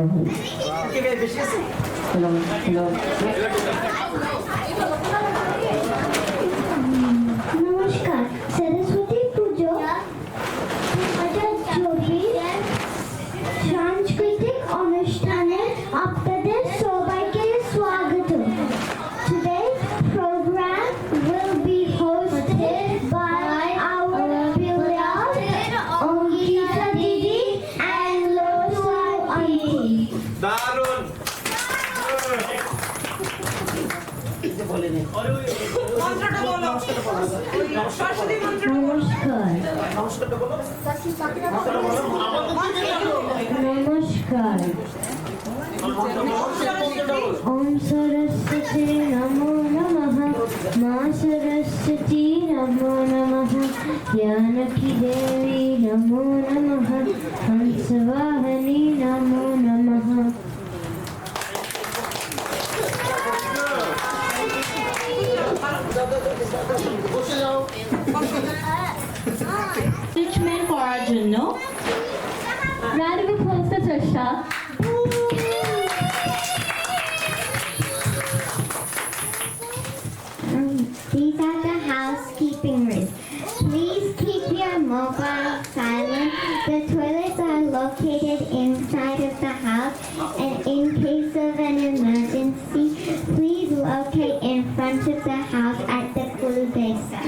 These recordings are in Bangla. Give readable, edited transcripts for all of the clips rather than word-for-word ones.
রহমান। নমস্কার, সরস্বতী পুজো 2024 সাংস্কৃতিক অনুষ্ঠানে আপনাদের সবাইকে স্বাগত। Today's program will be hosted by our beloved Angita Didi and Losu Auntie. দারুণ নমস্কার। নমস্কার। ওম সরস্বতী নমো নমঃ। মা সরস্বতী নমো নমঃ। জ্ঞানকি দেবী নমো নমঃ। হংসবাহনী নমো নমঃ। ট্রিটমেন্ট করার জন্য Round of applause for Trisha. These are the housekeeping rules. Please keep your mobile silent. The toilets are located inside of the house, and in case of an emergency, please locate in front of the house at the Kulubesa.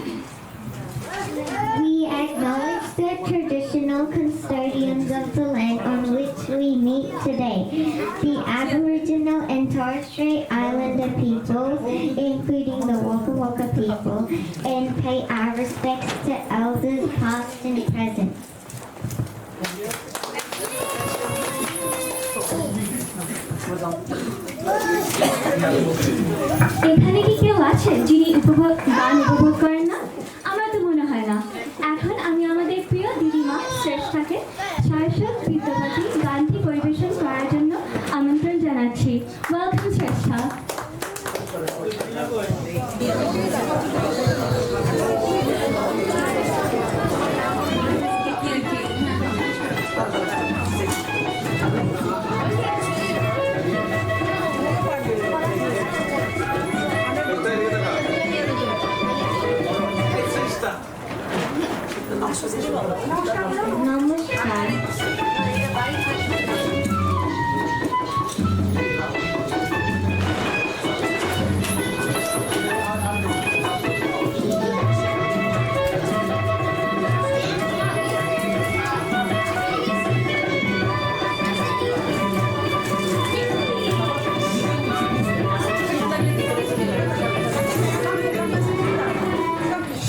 We acknowledge the traditional custodians of the land on which we meet today, the Aboriginal and Torres Strait Islander peoples, including the Waka Waka people, and pay our respects to elders past and present. এখানে কি কেউ আছে যিনি গান উপভোগ করেন না? আমার তো মনে হয় না। এখন আমি আমাদের প্রিয় দিদিমা শ্রেষ্ঠাকে শাশ্বত বিদ্যাপতি গানটি পরিবেশন করার জন্য আমন্ত্রণ জানাচ্ছি। ওয়েলকাম শ্রেষ্ঠা। নমস্কার।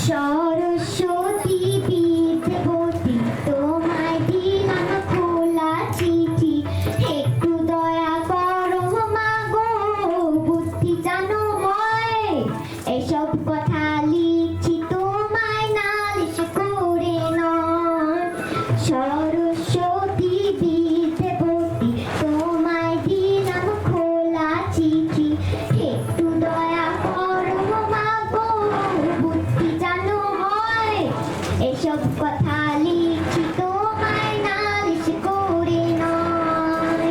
সরস্বতী বিদ্যাপতি তোমায় দিলাম খোলা চিঠি, একটু দয়া করো মা গো, বুদ্ধি জানো হয়। এসব কথা লিখছি তোমায় নালিশ করে নয়। সরস্বতী বিদ্যাপতি তোমায় দিলাম খোলা চিঠি, একটু দয়া করো মা গো, বুদ্ধি জানো হয়। এসব কথা লিখছি তোমায় নালিশ করে নয়।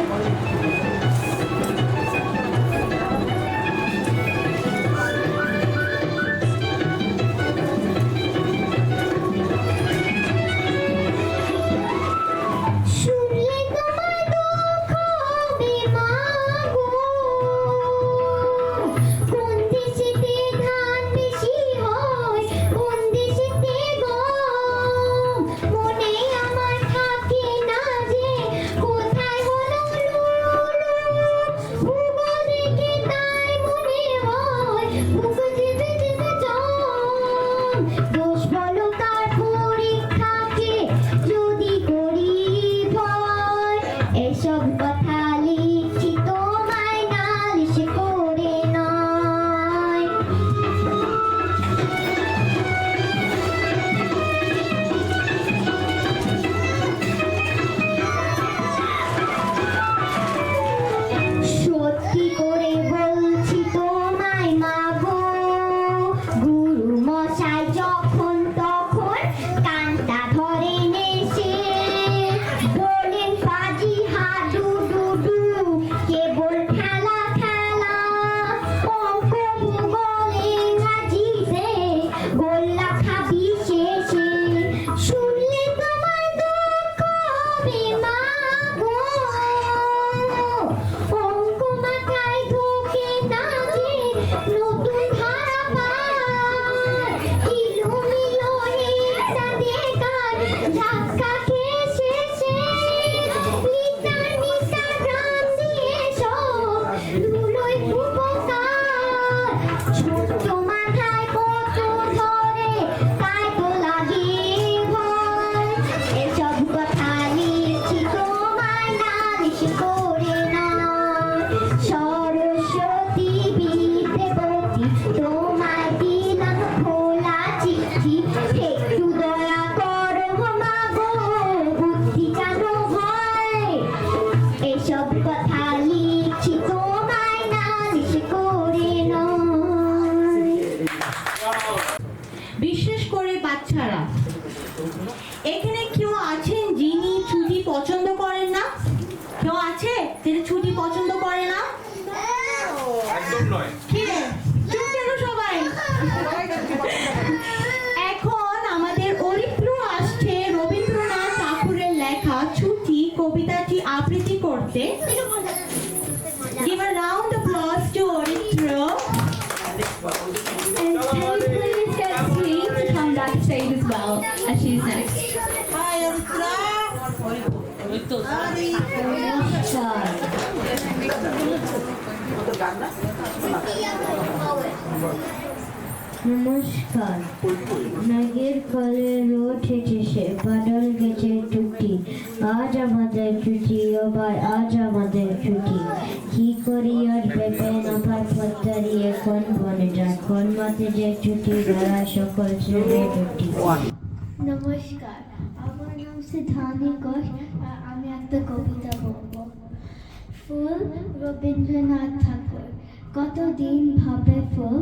শুনলে তোমার দুঃখ হবে মা গো, কোন দেশেতে ধান বেশি হয়, কোন দেশেতে গম। খাবি শেষে শুনলে তোমার দুঃখ হবে মা গো অঙ্ক মাথায় ঢোকে না যে নতুন ধারা পায় কিলোমিলো একটা দেখার ধাক্কা খেয়ে শেষে নিতা নিতা প্রাণ দিয়ে সব ধুলোয় উপকার ছোট্ট মাথায় কত ধরে তাই তো লাগে ভয় এসব কথা লিখছি তোমায় নালিশ করে নয় সরস্বতী বিদ্যাপতি তোমায় দিলাম খোলা চিঠি একটু দয়া করো মা গো বুদ্ধি যেন হয় এসব কথা লিখছি তোমায় নালিশ করে নয় বিশেষ করে বাচ্চারা, এখানে কেউ আছেন যিনি ছুটি পছন্দ করেন না? কেউ আছে যিনি ছুটি পছন্দ করে না? একদম নয়। কি রে? চুপ কেন সবাই? এখন আমাদের অরিত্র আসছে রবীন্দ্রনাথ ঠাকুরের লেখা ছুটি কবিতাটি আবৃত্তি করতে। Give a round of applause to Oritra. And can we please get Sri to come backstage as well, as she's next. Hi, Oritra. নমস্কার মেঘের কলে রোদ হেঁটেছে বাদল গেছে টুটি আজ আমাদের ছুটি আবার আজ আমাদের ছুটি কি করি আর ভেবে নাপার পথ দাঁড়িয়ে কোন বনে যায় কোন মাঠে যে ছুটি বেড়ায় সকল ছেলে দুটি নমস্কার আমার নাম সিদ্ধানি ঘোষ আর আমি একটা কবিতা বলবো ফুল রবীন্দ্রনাথ ঠাকুর কতদিন ভাবে ফুল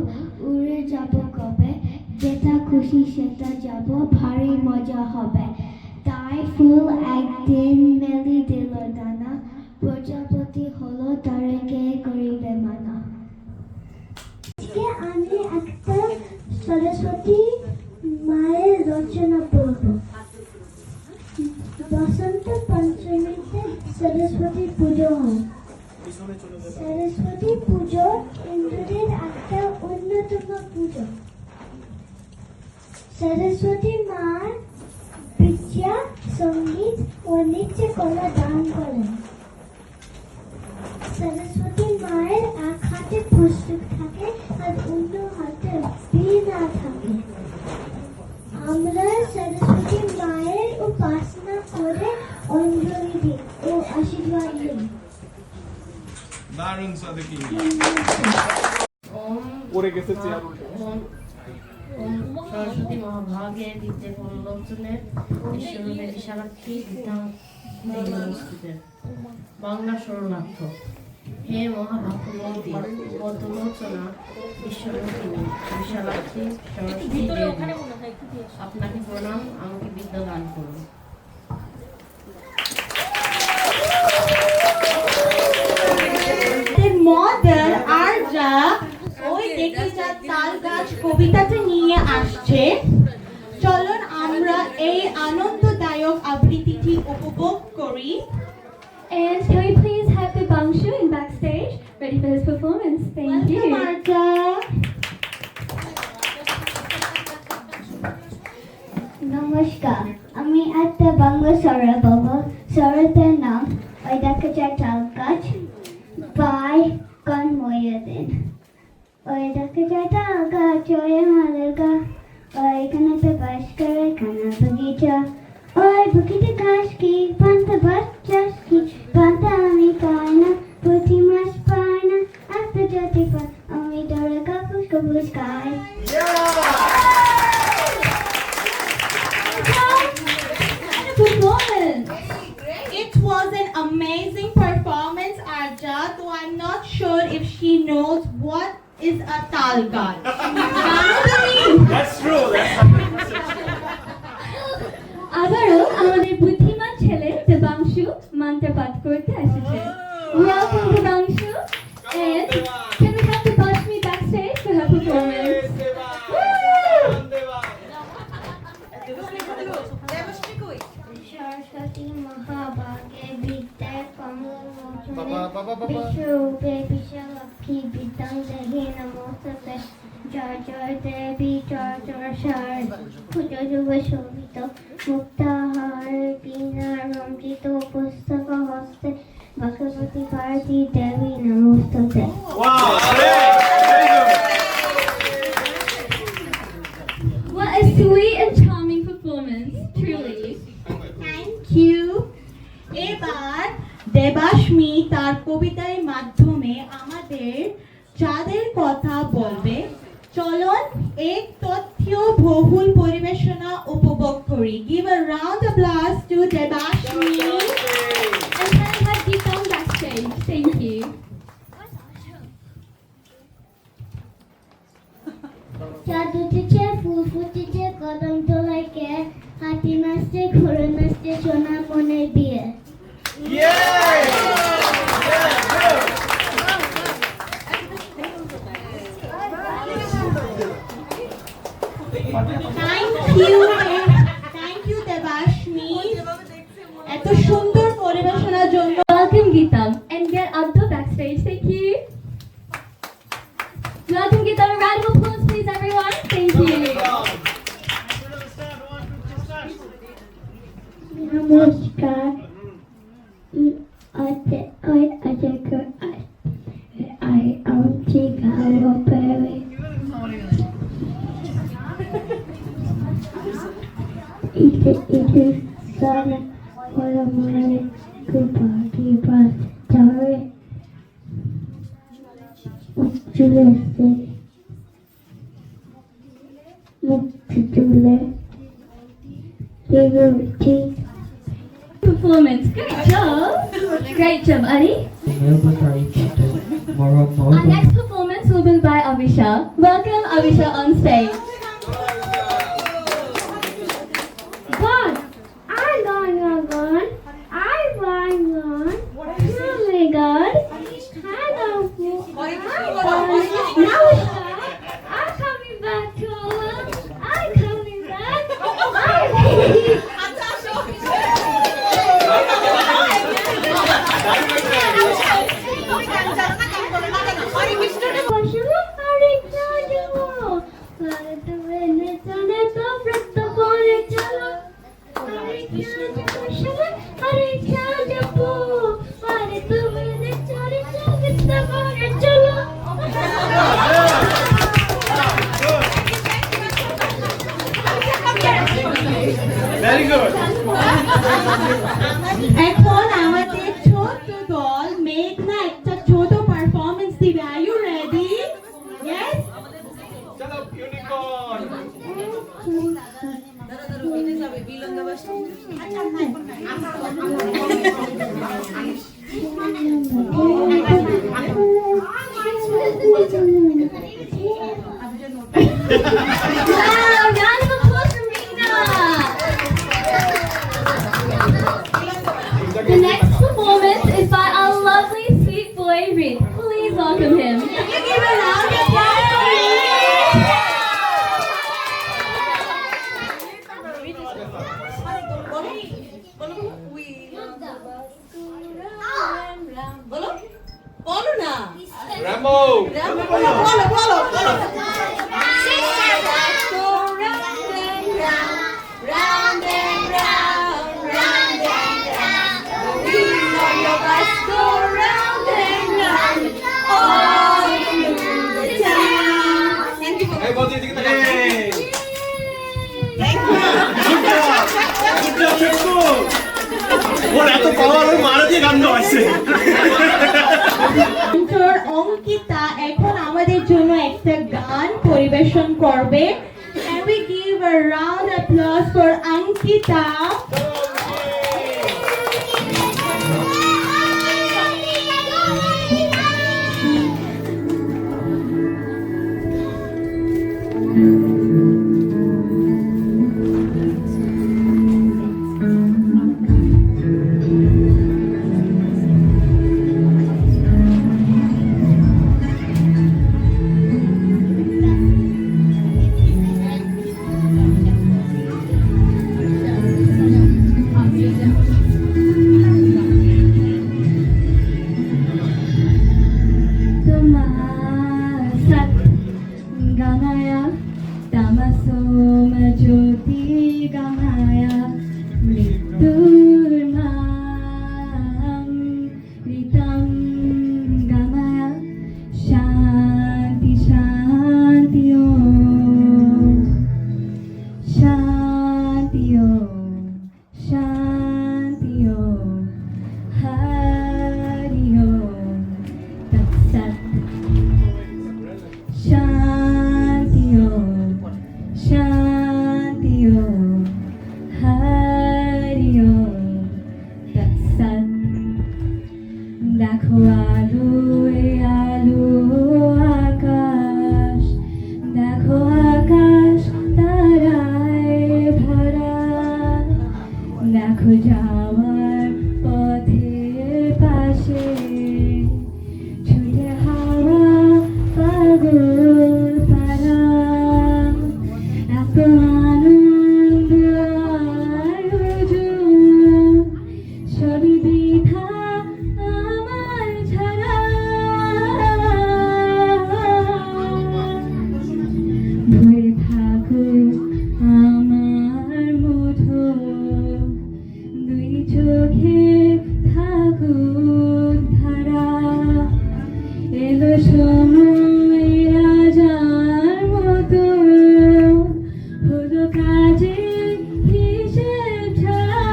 উড়ে যাব কবে যেটা খুশি সেটা যাব ভারী মজা হবে তাই ফুল একদিন মেলি দিল দানা প্রজাপতি হলো তারে কে করিবে মানা আজকে আমি একটা সরস্বতী মায়ের রচনা পড়ব বসন্ত পঞ্চমীতে সরস্বতী পুজো হয় সরস্বতী পুজো ইন্দ্রদের একটা অন্যতম পুজো সরস্বতী মার বিদ্যা সঙ্গীত ও নৃত্য কলা দান করেন সরস্বতী মায়ের এক হাতে পুস্তক থাকে আর অন্য হাতে বীণা থাকে আমরা সরস্বতী মায়ের উপাসনা করে অঞ্জলি দিই ও আশীর্বাদ নিই দারুণ সাদেকি পড়ে গেছে চেয়ার উল্টে সরস্বতী মহাভাগে বিদ্যে প্রলোচনের ঈশ্বরূপে বিশালাক্ষী বাংলা শরণার্থ হে মহাভাগ্যবতী পদলোচনা ঈশ্বরমূর্তিনী বিশালাক্ষী সরস্বতী দেবী আপনাকে প্রণাম আমাকে বিদ্যা দান করুন মদের আরজা ওই দেখে যা তাল গাছ কবিতাটা নিয়ে আসছে চলুন আমরা এই আনন্দদায়ক আবৃত্তিটি উপভোগ করি And can we please have the Bangshu in backstage, ready for his performance? Thank you. Arja. নমস্কার আমি একটা বাংলা সরা বাবা সরাতের নাম ওই দেখা যায় তাল গাছ বাই কনময়দিন ওই দেখা যায় তাল গাছ ওই মালের গা ওইখানেতে বাস করে খানা বাগিচা ওই বুকিতে ঘাস কি পান্তা বাচ্চা কি পান্তা আমি পাই না পুঁটি মাছ পাই না একটা জাতি পাই আমি ধরে কাপুস কাপুস খাই Performance. It was an amazing performance, Arja, though I'm not sure if she knows what is a talgat. That's true. আবারও আমাদের বুদ্ধিমান ছেলে দেবাংশু মন্ত্রপাঠ করতে এসেছে। Welcome Devangshu, and can we have the Bashmi backstage for her performance? Woo! Saraswati মহাভাগে বিদ্যায় কমললোচনে বিশ্বরূপে বিশ্বলক্ষ্মী বিদ্যাং দেহি নমস্তুতে। জয় জয় দেবী জয় জয় শারদে ভুজ যুগ শোভিত মুক্তাহার বীণা রঞ্জিত পুস্তক হস্তে ভগবতী ভারতী দেবী নমস্তুতে। Wow, great. Very good. What a sweet and charming performance, truly. Thank you. এবার দেবাশ্মী তার কবিতার মাধ্যমে আমাদের যাদের কথা বলবে, চলুন এক তথ্য বহুল পরিবেশনা উপভোগ করি। Give a round of applause to দেবাশ্মী। And can I have Geetam backstage? Thank you. চাঁদ উঠেছে ফুল ফুটেছে কদম তোলায় কে হাতি নাচছে ঘোড়া নাচছে সোনা মনের বিয়ে। Yay! থ্যাংক ইউ দেবাশ্মী এত সুন্দর পরিবেশনার জন্য। Welcome Geetam and get Abdul backstage. Thank you. Welcome Geetam. A round of applause, please, everyone. Thank you. নমস্কার। I am Chicago Perry. It is sun for a morning good party bus story. Chulese Chule Performance. Great job. Great job, Ali. Our next performance will be by Avisha. Welcome Avisha on stage. God, I gone. I want gone. Oh my God. Hello. Now I'm coming back to Allah. I'm coming back. Very good. এখন আমাদের ছোট দল মেঘনা একটা ছোট পারফরম্যান্স দিবে। Are you ready? Yes? Shut up, unicorn. Wow, round of applause for Meena. The next performance is by our lovely sweet boy Rick. Please welcome him. Give a round of applause for বলো না Rambo. বলো বলো round and round, round and round. The wheels on your bus go round and round, all through the town. Thank you. Hey, both of you, Thank you. Good job. Good job, Chipko. ওর এত পাওয়ার ওর মারা দিয়ে গান গাওয়াচ্ছে। Mentor অঙ্কিতা এখন আমাদের জন্য একটা গান পরিবেশন করবে। Can we give a round of applause for Ankita? গামায়া মৃত্যুর মামৃতম গামায়া শান্তি শান্তি ওম শান্তি ওম শান্তি ওম হরি ওম তৎসৎ শান্তি ওম শান্তি ওম হরি ওম তৎসৎ দেখো আলো আলো আকাশ দেখো আকাশ তারায় ভরা দেখো যাওয়ার পথের পাশে ছুটে হাওয়া পাগল পারা এত আনন্দ আয়োজন সবই বৃথা আমার ছাড়া ভরে থাকুক আমার মুঠো দুই চোখে থাকুক ধারা এলো সময় রাজার মতো হলো কাজে হিসেব ছাড়া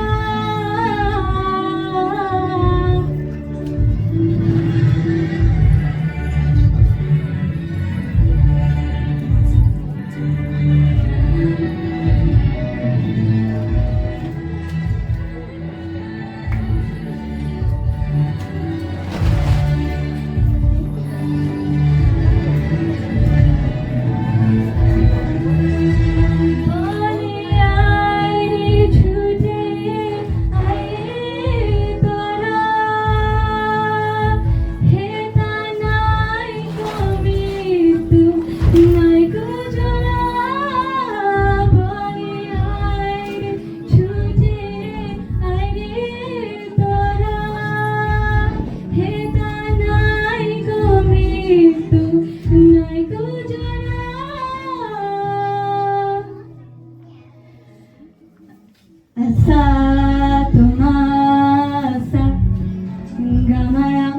বলে আইরে ছুটে আইরে তোরা হে তা নাই কবিতু নাই কুজরা বলে আইরে ছুটে আইরে তোরা হে তা নাই কবিতু নাই কুজরা asa tumasa gamaya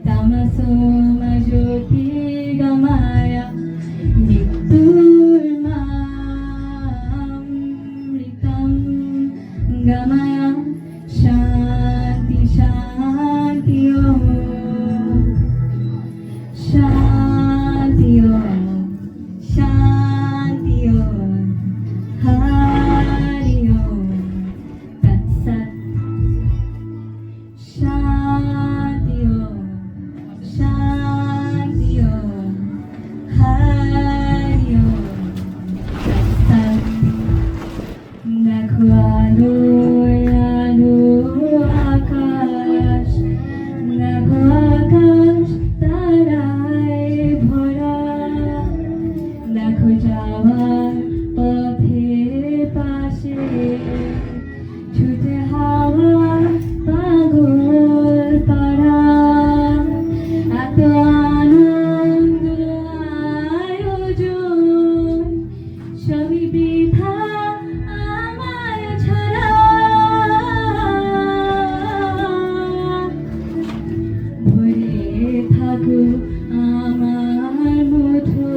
tamaso majoti gamaya mrityur mamritam gamaya shanti shanti om shanti om shanti om Hari Om Tat Sat Shanti Om Shanti Om Hari Om Tat Sat দেখো আলো আলো আকাশ দেখো আকাশ তারায় ভরা দেখো যাওয়ার পথের পাশে ছুটে হাওয়া পাগল পারা এত আনন্দ আয়োজন সবই বৃথা আমার ছাড়া ভরে থাকুক আমার মুঠো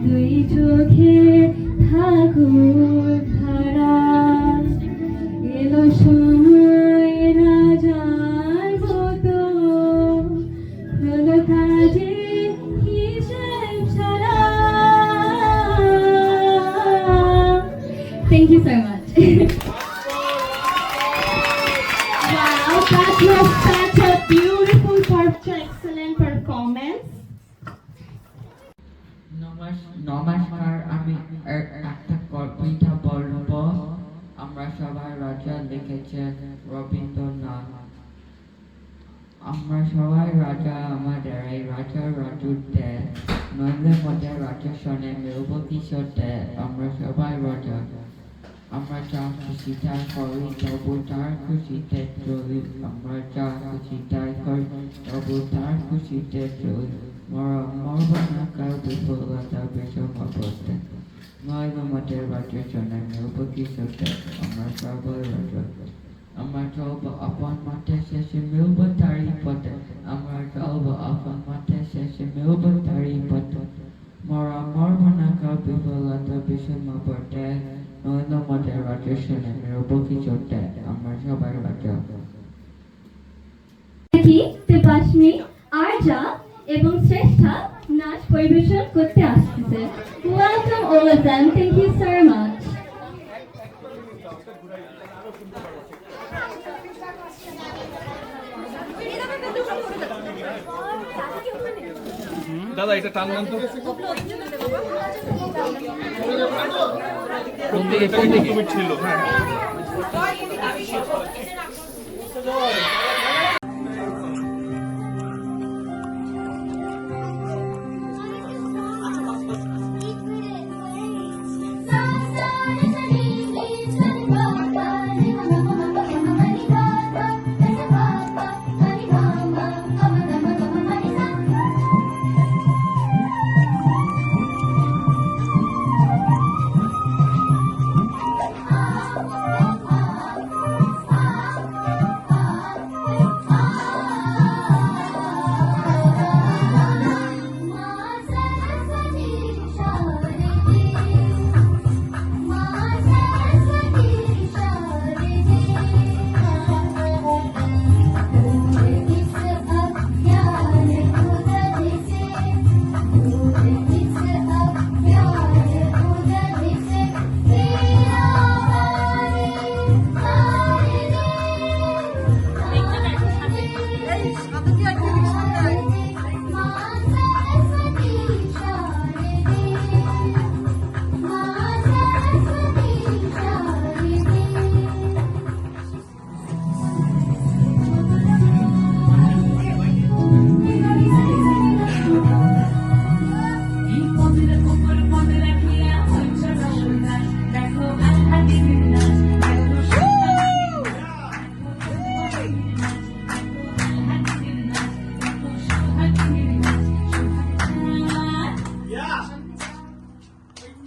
দুই চোখে থাকুক ধারা এলো সময় রাজার মতো হলো কাজে হিসেব ছাড়া Thank you so much. Wow, that was such a beautiful, excellent performance. নমস্কার, আমি একটা কবিতা বলবো। আমরা সবাই রাজা লিখেছেন রবীন্দ্রনাথ। আমরা সবাই রাজা, আমাদের এই রাজা রাজুর দেশ, নইলে মধ্যে রাজা শোনে মেরুব কিশোর দেশ। আমরা সবাই রাজা, আমরা যা খুশি তাই করি, তবু তার খুশিতে চলি। আমরা যা খুশি তাই করি, তবু তার খুশিতে চলি। মরব না কাউ বিফলতা বিষম করতে, নইলে মধ্যে রাজা শোনে মেরুব ভবিষ্যতে আমরা সবাই রাজা আমরা চলবো আপন মাঠে শেষে মিলবো তারই পথে আমরা চলবো আপন মাঠে শেষে মিলবো তারই পথে মরা মরব না কাউ বিফলতা বিষম পথে নইল মধ্যে রাজা শুনে মিলবো কিশোরতে আমরা সবাই রাজা কি তেপাশমি আরজা এবং শ্রেষ্ঠা নাচ পরিবেশন করতে আসছে welcome all of them thank you so much দাদা এটা টান দেন তো তুমি ছিল হ্যাঁ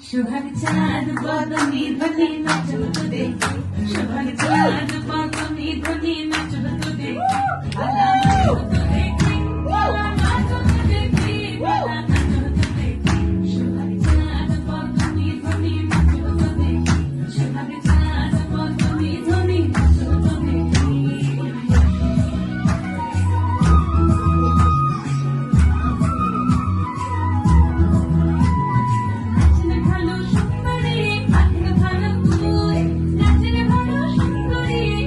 सुहाग चाँद बदनी ध्वनि नाचत देखि सुहाग चाँद बदनी ध्वनि नाचत देखि भला नाचत देखि भला नाचत देखि भला नाचत देखि सुहाग चाँद बदनी ध्वनि नाचत देखि सुहाग चाँद बदनी ध्वनि नाचत देखि নাচনে ভালো সুন্দরী নাচনে ভালো তুই নাচনে ভালো সুন্দরী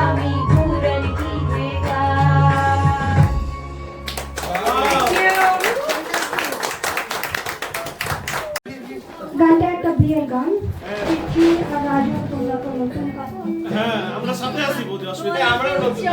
আমি ফুলের গীতে গাই। গানটা একটা বিয়ের গান। চিঠি আর রাজু তোমরা তো নতুন কথা। হ্যাঁ আমরা সাথে আছি বৌদি, অসুবিধা নেই। আমরাও নতুন।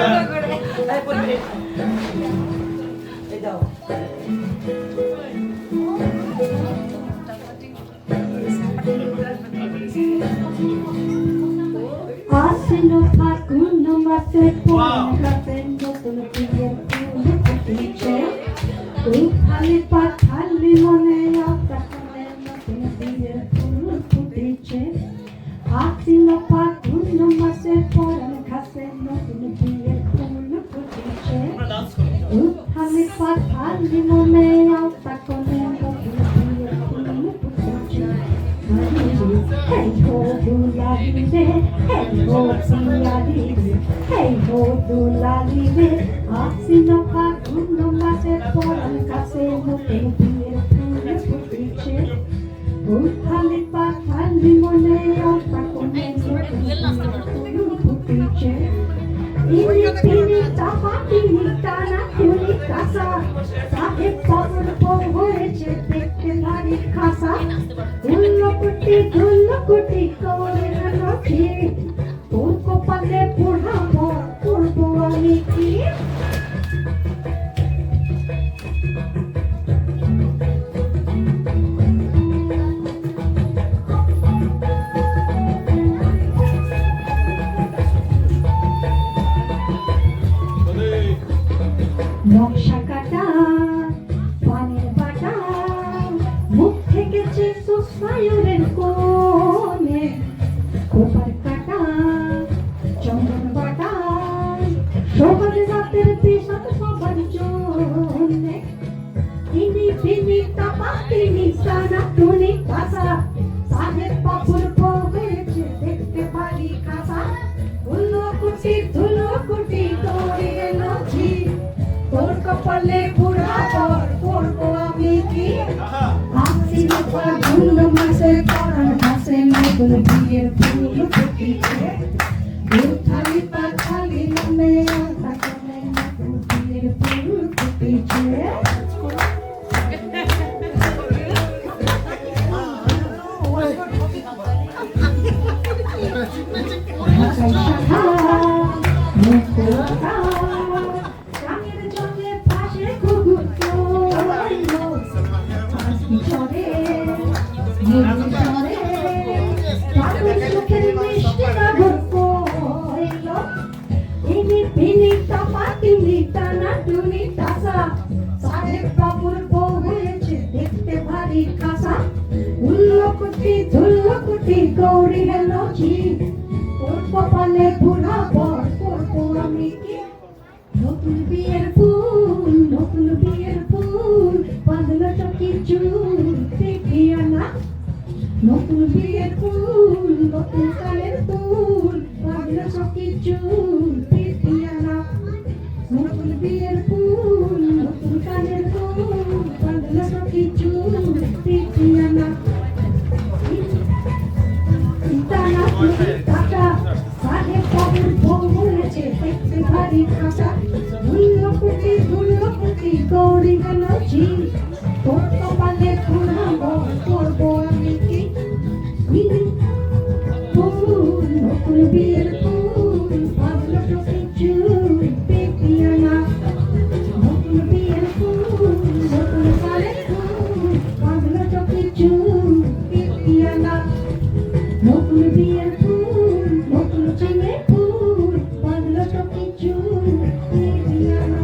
আশ্বিন ফাল্গুন মাসে পৌষে নতুন বিয়ের ফুল ফুটেছে। উঠালি পাঠালি মনে আকাশে নতুন বিয়ের ফুল ফুটেছে। আশ্বিন ফাল্গুন মাসে পৌষে নতুন বিয়ের ফুল ফুটেছে। আমরা ডান্স করি। উঠালি পাঠালি মনে আকাশে নতুন বিয়ের ফুল ফুটেছে। Hey ho, dulalibe, hey ho, dulalibe, hey ho, dulalibe. Asina faguno mase poran kase notun bier phule futeche. Uthali pathali mone ota kone notun futeche. Ini pini tapati tana tuli kasa. Sahe pavur pov hoyeche dekhte bhari khasa. ধুল্লকুটি করে নাচি তোর কপালে পড়াবো করবো আমি কি। নকশা কাটা পানের বাটা মুখ থেকেছে সুস্মায়ুরের কোণে। কোপার কাটা চন্দন বাটা সবার রাতের বিষাদ সবার জন্যে। তিনি তিনি তাপা তিনি সানা টুনি কাসা সাহেব পাপুর বউ হয়েছে দেখতে পারি খাসা। ধুলো কুটি দৌড়ে নাচি তোর কপালে পুরা পর করবো আমি কি। আশ্বিন ফাল্গুন মাসে পরাণ ভাসে নতুন বিয়ের ফুল ফুটেছে। উঠালি পাখালি মনে আশা করে নতুন বিয়ের ফুল ফুটেছে। ঢাকাই শাখা মুখোটা গানের জলে পাশে ঘুঘু চলে চলে তাদের চোখের মিষ্টি কাগজ পড়ল। তিনি তিনি টাপা তিনি টানা টুনি টাসা সাহেব বাবুর বউ হয়েছে দেখতে ভারী খাসা। ধুল্লকুটি গৌরী হেলো জি তোর কপালে বুড়া বর করবো আমি কি। নতুন বিয়ের ফুল বাঁধলো চকি চুল দেখিয়া না। নতুন বিয়ের ফুল নতুন কালের ফুল বাঁধলো চকি চুল দেখিয়া না। নতুন বিয়ের ফুল নতুন কালের ফুল বাঁধলো চকি চুল দেখিয়া না। টানা টুনি কাটা সাহেব বাবুর বউ হয়েছে দেখতে ভারী খাসা। ধুল্লকুটি গৌরী হেলো জি তোর কপালে পুরাবো করবো আমি কি। ফুল নতুন বিয়ের ফুল বাঁধলো চোখে চুল দেখিয়া না। নতুন বিয়ের ফুল নতুন কালের ফুল বাঁধলো চোখে চুল দেখিয়া না। নতুন বিয়ের ফুল নতুন চিনের ফুল বাঁধলো চোখে চুল দেখিয়া না।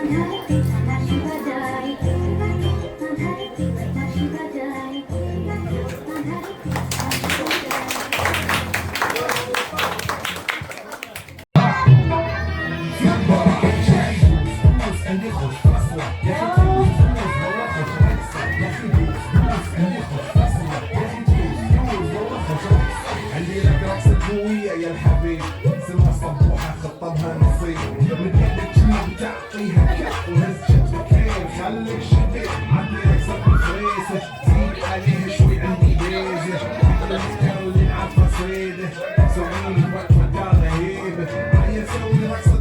আঁধারেতে বাঁশি বাজাই, আঁধারেতে বাঁশি বাজাই, আঁধারেতে বাঁশি বাজাই। عندي لك رقصة قوية يا الحبيب، سمع صبوحة خطبها نصيب، من ايدك شي بتعطيها كف وهزة مكان خليك شديد، عندي لك صبر فريسة زيد عليها شوي عندي بيزة، مثل تكرلين عالفصيدة، سويني وقت مقالة هيبة، عايز اسوي رقصة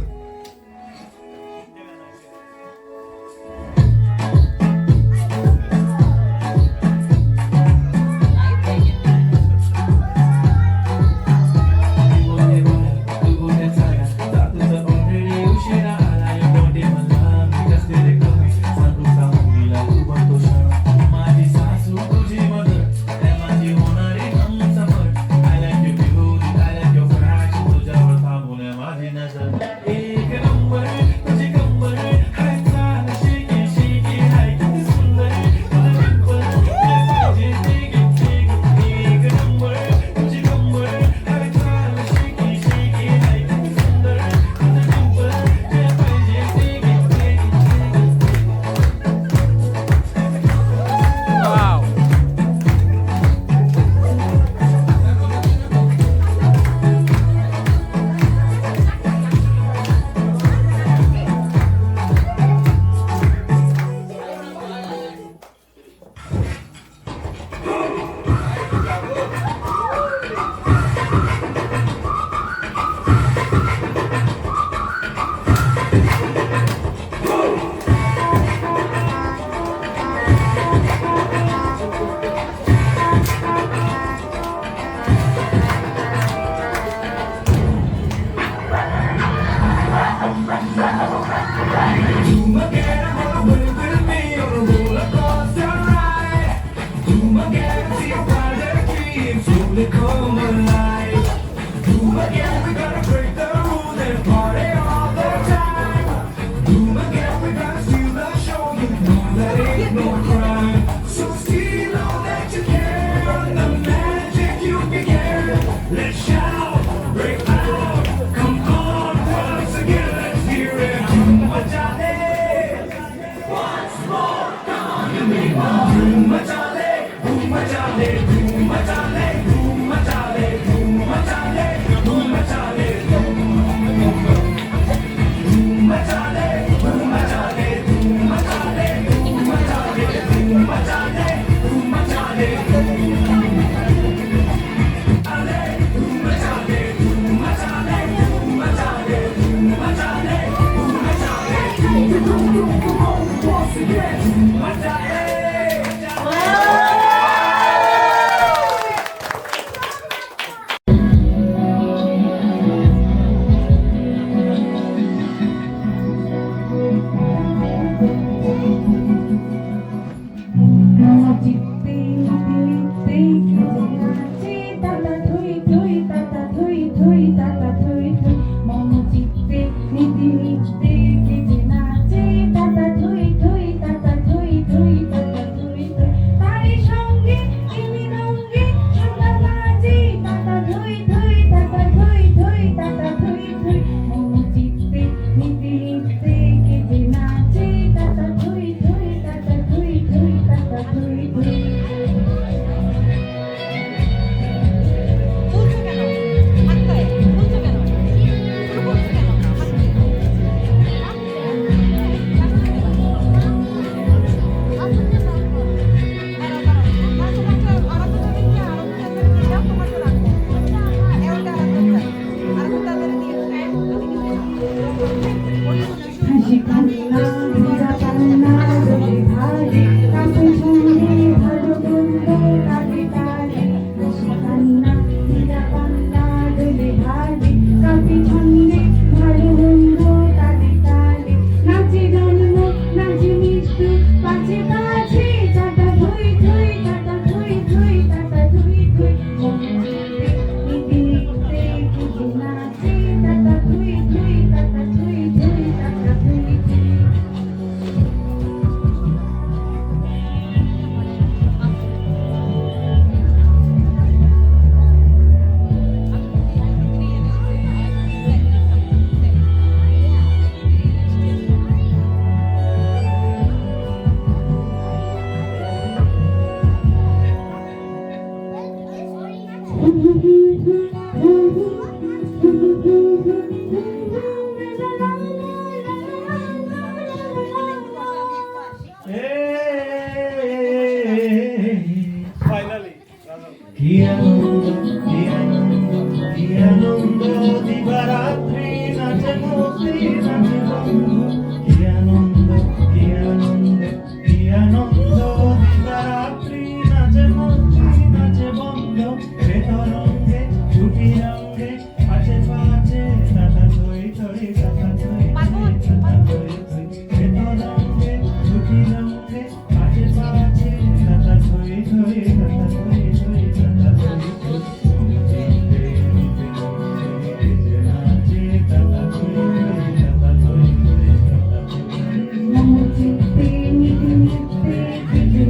নাচে বন্ধু কি আনন্দ কি আনন্দ কি আনন্দ দিবারাত্রি নাচে মন্ত্রী নাচে বন্ধ বেতরঙ্গে ছুটি রঙ্গে পাশে পাশে দাদা থই থই দাদা থই দাদা থই থই বেতরঙ্গে ছুটি রঙ্গে পাশে পাশে দাদা থই থই দাদা থই থই দাদা থই থই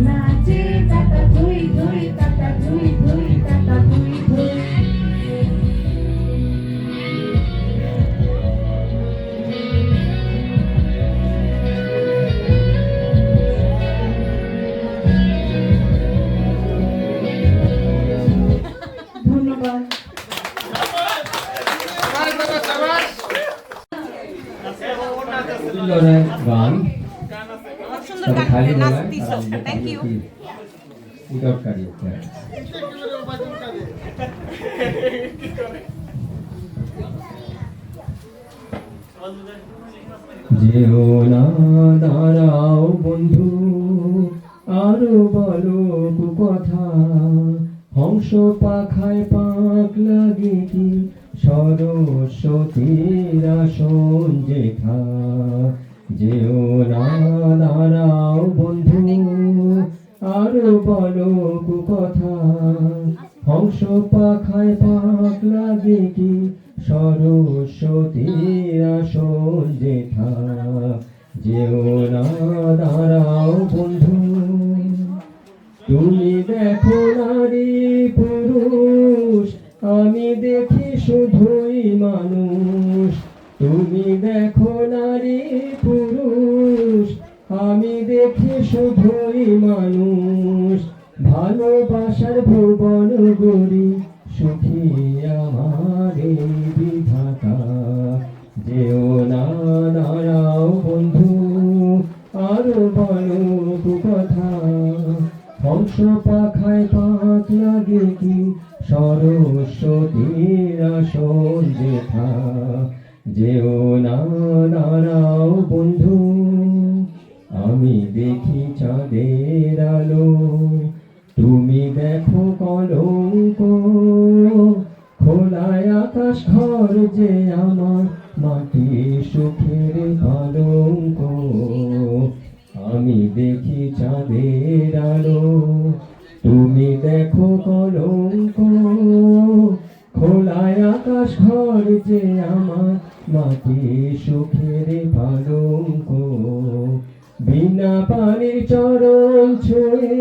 নাচে দাদা থই থই দাদা থই থই দাদা থই ধন্যবাদ। সুন্দর গান তবে খালি গলায় উদরকারী যেও না দাঁড়াও বন্ধু আরো বলো কথা হংস পাখায় পাক লাগে কি সরস্বতীর আসন যেথা যেও না দাঁড়াও বন্ধু আরো বলো কথা হংস পাখায় পাক লাগে কি সরস্বতীর আসন যেথা যেও না দাঁড়াও বন্ধু তুমি দেখো নারী পুরুষ আমি দেখি শুধুই মানুষ তুমি দেখো নারী পুরুষ আমি দেখি শুধুই মানুষ ভালোবাসার ভুবন গড়ি সুখী আমার এই বিধাতা যেও না দাঁড়াও বন্ধু আরো বলো কথা হংস পাখায় পাক লাগে কি সরস্বতীর আসন যেথা যেও না দাঁড়াও বন্ধু আমি দেখি চাঁদের আলো তুমি দেখো কলঙ্ক খোলায় আকাশ ঘর যে আমার মাটি সুখের কলঙ্ক আমি দেখি চাঁদের আলো তুমি দেখো কলঙ্ক খোলায় আকাশ ঘর যে আমার মাটি সুখের পালঙ্ক বিনা পানির চরণ ছুঁয়ে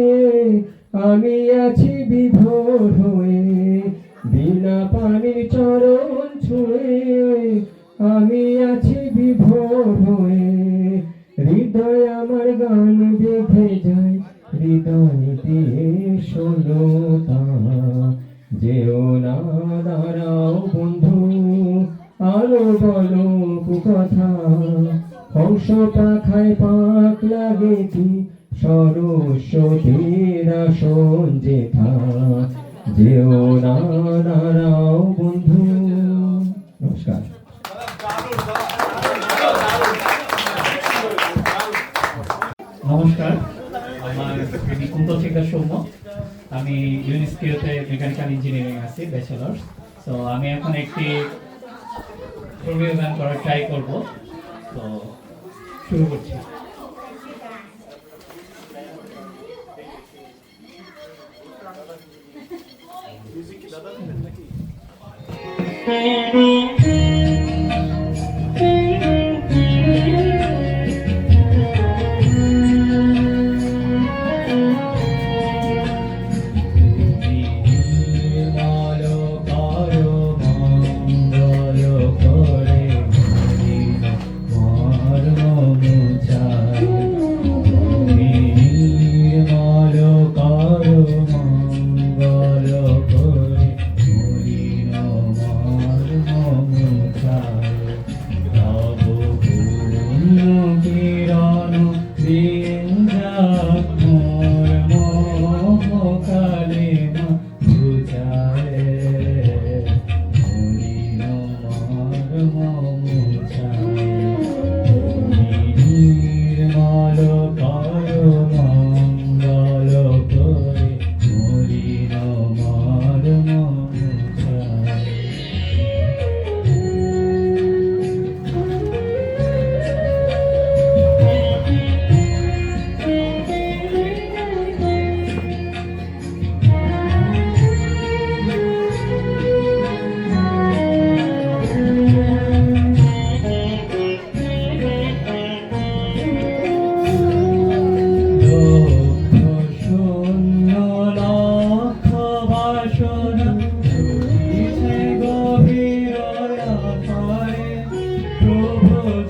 আমি আছি বিভোর হয়ে বিনা পানির চরণ ছুঁয়ে আমি আছি বিভোর হয়ে হৃদয় আমার গান বেঁধে যায় হৃদয় দিয়ে শোনো তা যেও না দাঁড়াও বন্ধু আরো বলো কথা হংস পাখায় পাক লাগে কি সরস্বতীর আসন যেথা যেও না দাঁড়াও বন্ধু নমস্কার নমস্কার আমার কুন্তল শেখর সৌম্য আমি ইউনিস্কিওতে মেকানিক্যাল ইঞ্জিনিয়ারিং আছি ব্যাচেলার্স তো আমি এখন একটি ধর্মীয় গান করার ট্রাই করব তো শুরু করছি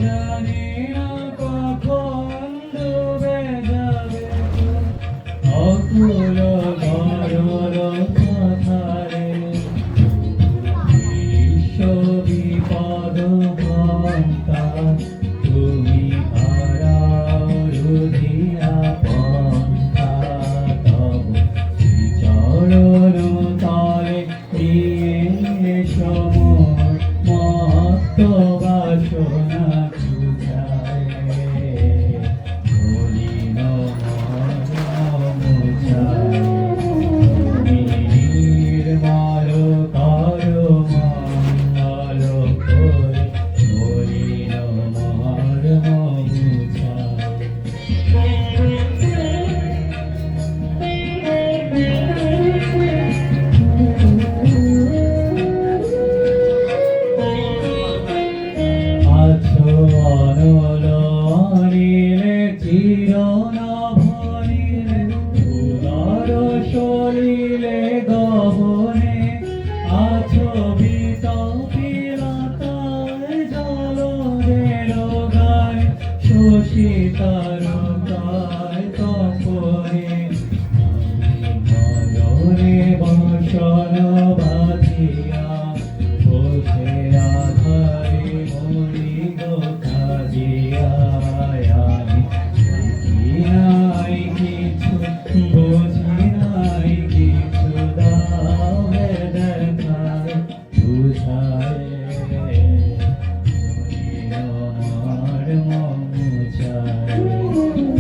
জানি না কখন ডুবে যাবে অকুল গরর কথারে বিশ্ব বিপদ ভন্তা তুমি হারাও রুধিয়া পন্থা তব চরণ তলে দিয়ে সমর মত্ত বাসনা বুঝায় বলিন মুছায় নির্মল কর মঙ্গল করে বলিন মর্ম বুঝায় আছো অনল অনিলে চিরনভনিলে উদর সলিলে গহনে আছো বিতপিলতায় জলদের গায় শশী তারকায় তপনে মজরে বসন বাঁধিয়া বসে আধারে মরি গো কাজিয়া আমি বুঝি নাই কিছু বুঝি নাই কিছু দাবে দেখা বুঝায় মরিল মর মুছায়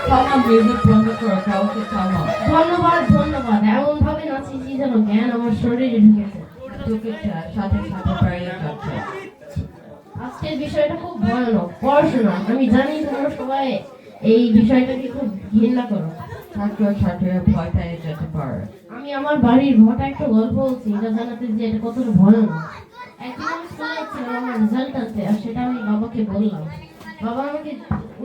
থামা মিউজিক বন্ধ করো, কাউকে থামা। ধন্যবাদ ধন্যবাদ, এমন ভাবে নাচিছি যেন জ্ঞান আমার শরীরে ঢুকেছে। সাথে সাথে পাইয়ে যাচ্ছে। আজকের বিষয়টা খুব ভয়ানক, পড়াশোনা। আমি জানি তোমরা সবাই এই বিষয়টাকে খুব ঘৃণা করো। ছাত্রছাত্রীরা ভয় পেয়ে যেতে পারে। আমি আমার বাড়ির ঘটা একটা গল্প বলছি, এটা জানাতে যে এটা কতটা ভয়ানক। একদিন আমি স্কুলে যাচ্ছিলাম আমার রেজাল্ট আনতে, আর সেটা আমি বাবাকে বললাম। বাবা আমাকে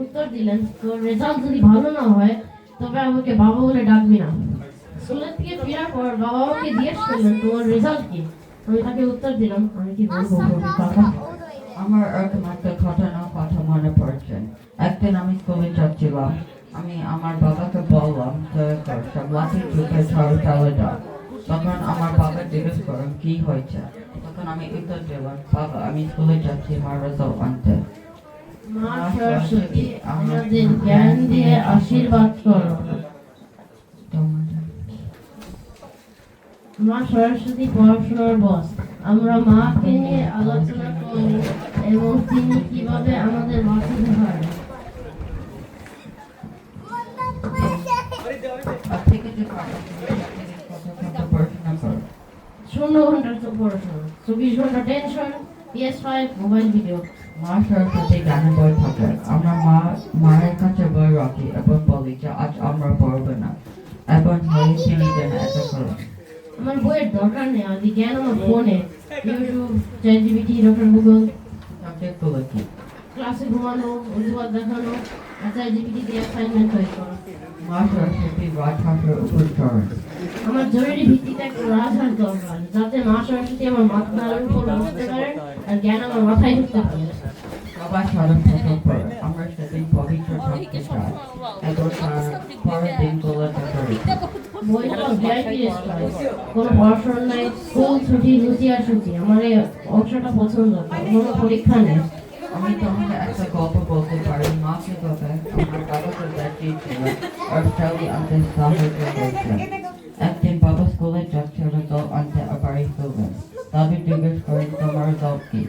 উত্তর দিলেন, তোর রেজাল্ট যদি ভালো না হয় তবে আমাকে বাবা বলে ডাকবি না। স্কুলের থেকে ফেরার পর বাবা আমাকে জিজ্ঞেস করলেন, তোমার রেজাল্ট কি? আমি তাকে উত্তর দিলাম, আমি কি বলবো বাবা। আমার একমাত্র ঘটনার কথা মনে পড়ছে। একদিন আমি স্কুলে যাচ্ছিলাম, আমি আমার বাবাকে বললাম সব লাঠি ঢুকে ঝড় চালে দাও। তখন আমার বাবা জিজ্ঞেস করেন কি হয়েছে। তখন আমি উত্তর দিলাম, বাবা আমি স্কুলে যাচ্ছি আমার রেজাল্ট আনতে। মা সরস্বতী আমাদের জ্ঞান দিয়ে আশীর্বাদ করো। মা সরস্বতী পড়াশোনার বস। আমরা মাকে নিয়ে আলোচনা করি এবং তিনি কিভাবে আমাদের বাঁচাতে পারেন। শূন্য ঘন্টার তো পড়াশোনা, 24 ঘন্টা টেনশন, PS5, মোবাইল ভিডিও। মা সরস্বতী গানে বই থাকে। আমরা মায়ের কাছে বই রাখি এবং বলি যে আজ আমরা পড়বো না, এবং তিনি যেন এটা করেন। আমার বইয়ের দরকার নেই, আমি জ্ঞান আমার ফোনে, ইউটিউব, ChatGPT, ডক্টর গুগল। সাবজেক্টগুলো কি? ক্লাসে ঘুমানো, অজুহাত দেখানো, আর ChatGPT দিয়ে অ্যাসাইনমেন্ট তৈরি করা। মা সরস্বতী রাজহাঁসের উপর চড়েন। আমার জরুরি ভিত্তিতে একটা রাজহাঁস দরকার, যাতে মা সরস্বতী আমার মাথার উপর বসতে পারেন আর জ্ঞান আমার মাথায় ঢুকতে পারে। সবাই সাদা পোশাক পরে। আমরা সেদিন পবিত্র থাকতে চাই এবং পরের দিনগুলোতে করি। বইটা VIP রেস্টুরেন্ট, কোনো পড়াশোনা নাই, স্কুল ছুটি, লুচি আর সুচি। আমার এই অংশটা পছন্দ, কোনো পরীক্ষা নেই। আমি তোমাকে একটা গল্প বলতে পারি। মা কিভাবে আমার বাবাকে দেখিয়েছিলেন আর শালি আনতে সাহায্য করেছেন। একদিন বাবা স্কুলে যাচ্ছে রেজাল্ট আনতে বাড়ি ফিরলেন। দাবি জিজ্ঞেস করেন তোমার রেজাল্ট কি?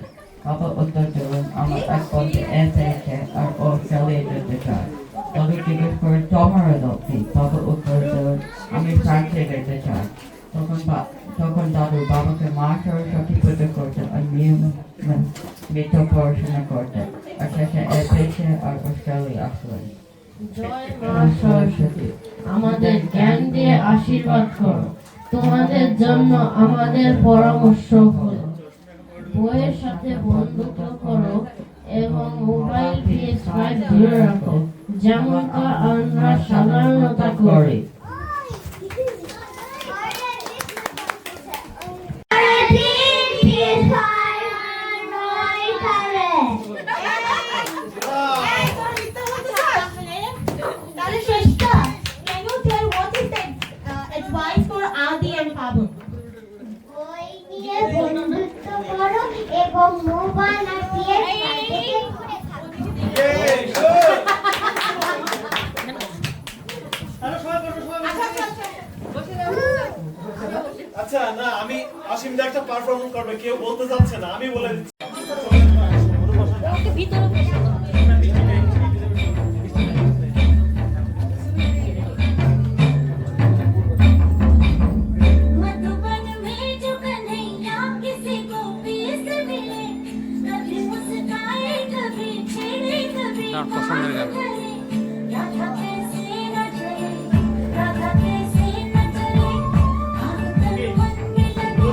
বাবা উত্তর দিলেন আমার এক বন্ধু A পেয়েছে আর ও চালিয়ে যেতে চায়। দাবি জিজ্ঞেস করেন তোমার রেজাল্ট কি? বাবা উত্তর দিলেন আমি ফ্রান্সে যেতে চাই। তখন দাদু বাবাকে মা সরস্বতী পুজো করতে আর নিয়মিত পড়াশোনা করতে আর শেষে A পেয়েছে আর অস্ট্রেলিয়া আসলেন। জয় মা সরস্বতী, আমাদের জ্ঞান দিয়ে আশীর্বাদ করো। তোমাদের জন্য আমাদের পরামর্শ হলো, বইয়ের সাথে বন্ধুত্ব করো এবং মোবাইল PS5 দূরে রাখো, যেমনটা আমরা সাধারণত করি। তাহলে শ্রেষ্ঠা, can you tell what is the advice for Adi and Pablo? বই নিয়ে বন্ধুত্ব করো এবং মোবাইল আর PS5 থেকে দূরে থাকো। আচ্ছা না আমি অসীমদা একটা পারফরম্যান্স করবে, কেউ বলতে যাচ্ছে না, আমি বলে দিচ্ছি। मधुबन में जो कन्हैया किसी को पीस मिले, कभी मुस्काए कभी छेड़े कभी बात करे, राधा कैसे न चले, राधा कैसे न चले, हम तन मन में लगे,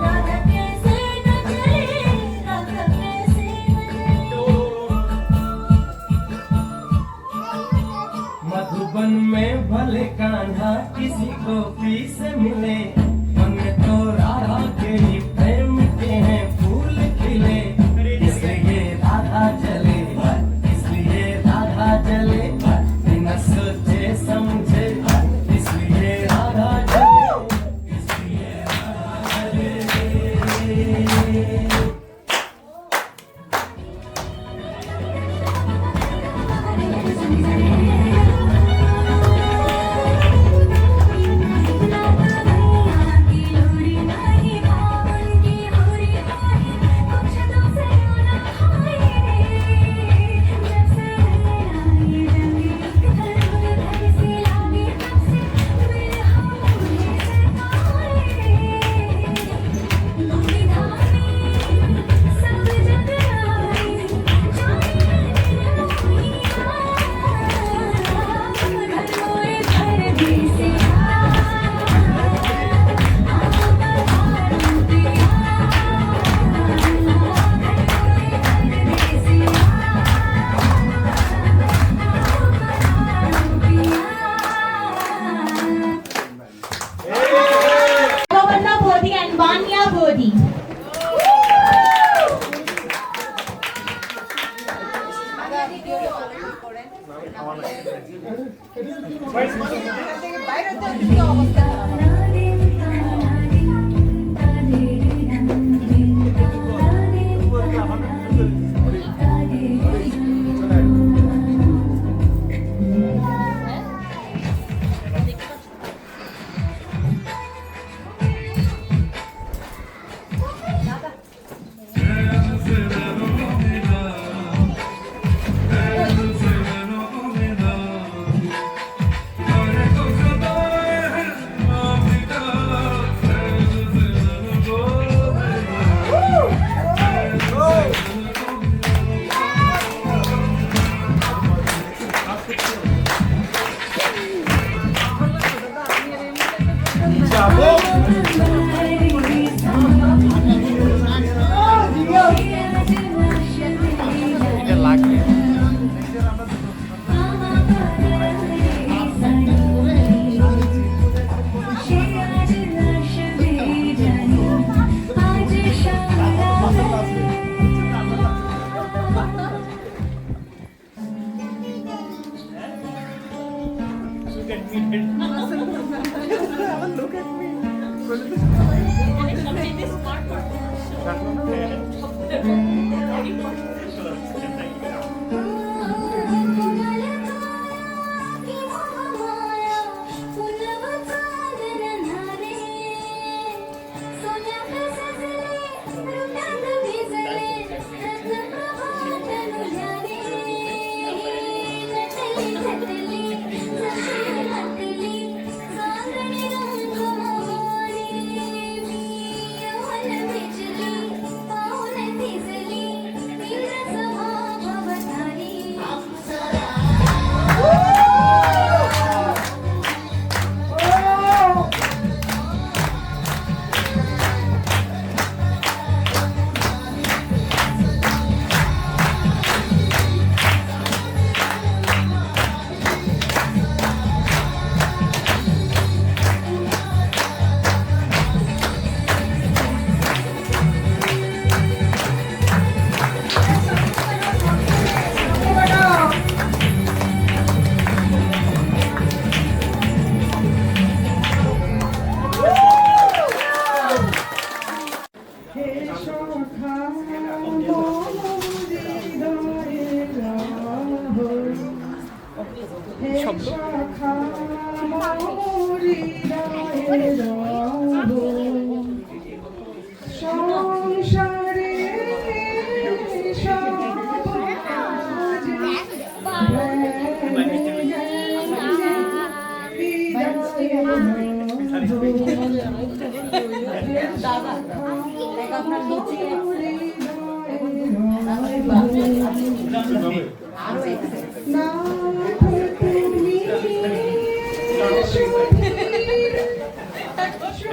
राधा कैसे न चले, राधा कैसे न चले। मधुबन में भले कान्हा किसी को पीस मिले, मन तो राधा के ही प्रेम के हैं फूल खिले, इसलिए राधा चले, इसलिए राधा चले, बिना सोचे समझे, इसलिए राधा चले, इसलिए राधा चले। की लोड़ी ना